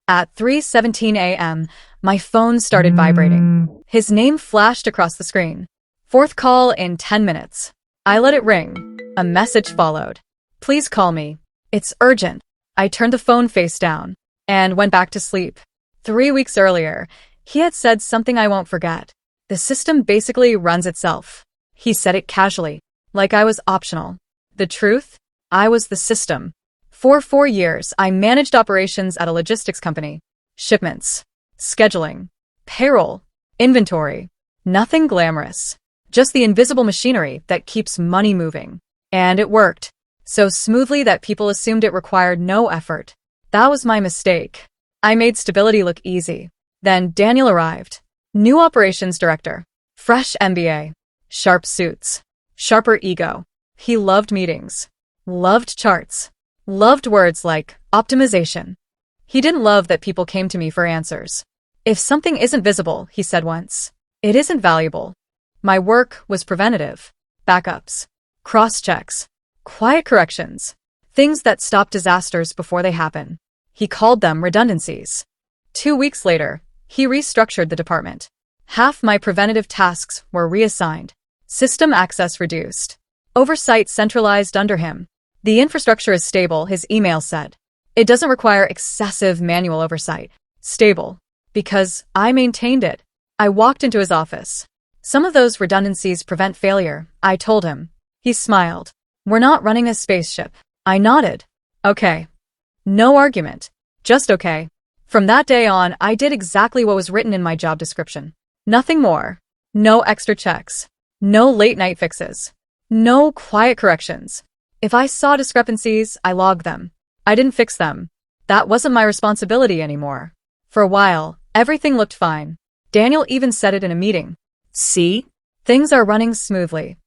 At 3:17 a.m., my phone started vibrating. His name flashed across the screen. Fourth call in 10 minutes. I let it ring. A message followed. Please call me. It's urgent. I turned the phone face down and went back to sleep. 3 weeks earlier, he had said something I won't forget. The system basically runs itself. He said it casually, like I was optional. The truth? I was the system. For 4 years, I managed operations at a logistics company. Shipments, scheduling, payroll, inventory. Nothing glamorous. Just the invisible machinery that keeps money moving. And it worked. So smoothly that people assumed it required no effort. That was my mistake. I made stability look easy. Then Daniel arrived. New operations director. Fresh MBA. Sharp suits. Sharper ego. He loved meetings. Loved charts. Loved words like optimization. He didn't love that people came to me for answers. If something isn't visible, he said once, it isn't valuable. My work was preventative. Backups. Cross-checks. Quiet corrections. Things that stop disasters before they happen. He called them redundancies. 2 weeks later, he restructured the department. Half my preventative tasks were reassigned. System access reduced. Oversight centralized under him. The infrastructure is stable, his email said. It doesn't require excessive manual oversight. Stable. Because I maintained it. I walked into his office. Some of those redundancies prevent failure, I told him. He smiled. We're not running a spaceship. I nodded. Okay. No argument. Just okay. From that day on, I did exactly what was written in my job description. Nothing more. No extra checks. No late night fixes. No quiet corrections. If I saw discrepancies, I logged them. I didn't fix them. That wasn't my responsibility anymore. For a while, everything looked fine. Daniel even said it in a meeting. See? Things are running smoothly.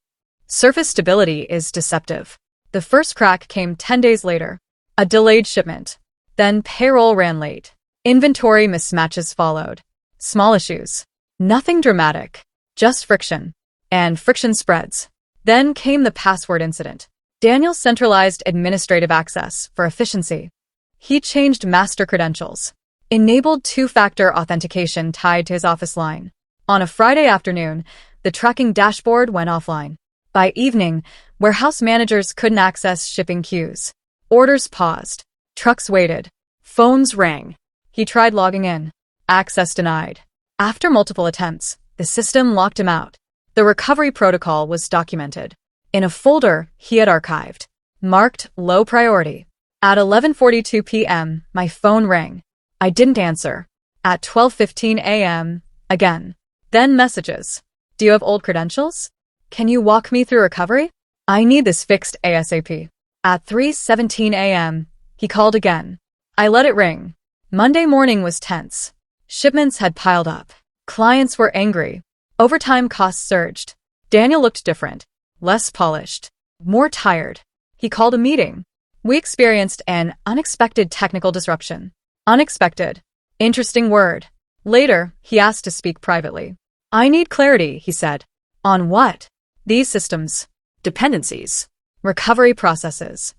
Surface stability is deceptive. The first crack came 10 days later. A delayed shipment. Then payroll ran late. Inventory mismatches followed. Small issues. Nothing dramatic. Just friction. And friction spreads. Then came the password incident. Daniel centralized administrative access for efficiency. He changed master credentials. Enabled two-factor authentication tied to his office line. On a Friday afternoon, the tracking dashboard went offline. By evening, warehouse managers couldn't access shipping queues. Orders paused. Trucks waited. Phones rang. He tried logging in. Access denied. After multiple attempts, the system locked him out. The recovery protocol was documented. In a folder he had archived. Marked low priority. At 11:42 p.m., my phone rang. I didn't answer. At 12:15 a.m., again. Then messages. Do you have old credentials? Can you walk me through recovery? I need this fixed ASAP. At 3:17 a.m., he called again. I let it ring. Monday morning was tense. Shipments had piled up. Clients were angry. Overtime costs surged. Daniel looked different. Less polished. More tired. He called a meeting. We experienced an unexpected technical disruption. Unexpected. Interesting word. Later, he asked to speak privately. I need clarity, he said. On what? These systems. Dependencies. Recovery processes.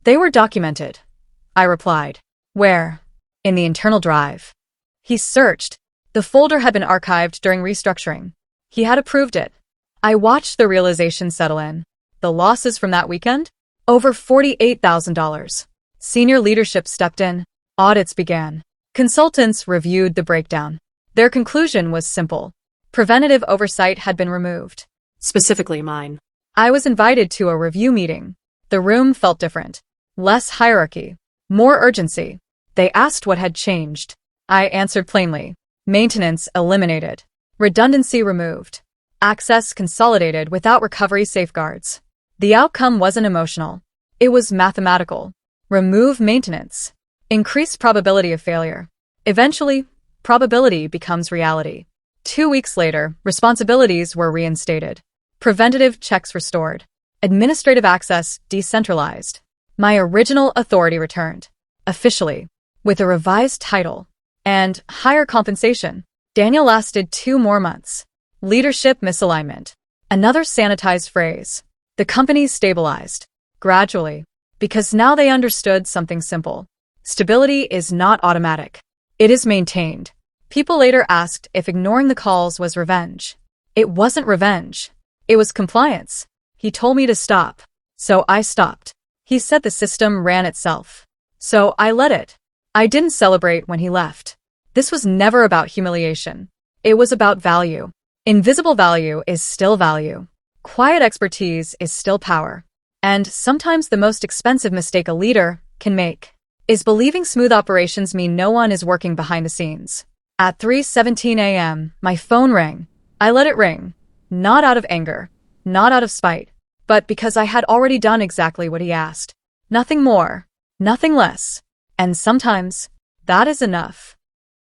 They were documented. I replied. Where? In the internal drive. He searched. The folder had been archived during restructuring. He had approved it. I watched the realization settle in. The losses from that weekend? Over $48,000. Senior leadership stepped in. Audits began. Consultants reviewed the breakdown. Their conclusion was simple. Preventative oversight had been removed. Specifically mine. I was invited to a review meeting. The room felt different. Less hierarchy. More urgency. They asked what had changed. I answered plainly. Maintenance eliminated. Redundancy removed. Access consolidated without recovery safeguards. The outcome wasn't emotional. It was mathematical. Remove maintenance. Increase probability of failure. Eventually, probability becomes reality. 2 weeks later, responsibilities were reinstated. Preventative checks restored. Administrative access decentralized. My original authority returned. Officially. With a revised title. And higher compensation. Daniel lasted 2 more months. Leadership misalignment. Another sanitized phrase. The company stabilized. Gradually. Because now they understood something simple. Stability is not automatic. It is maintained. People later asked if ignoring the calls was revenge. It wasn't revenge. It was compliance. He told me to stop. So I stopped. He said the system ran itself. So I let it. I didn't celebrate when he left. This was never about humiliation. It was about value. Invisible value is still value. Quiet expertise is still power. And sometimes the most expensive mistake a leader can make is believing smooth operations mean no one is working behind the scenes. At 3:17 a.m., my phone rang. I let it ring. Not out of anger. Not out of spite. But because I had already done exactly what he asked. Nothing more. Nothing less. And sometimes, that is enough.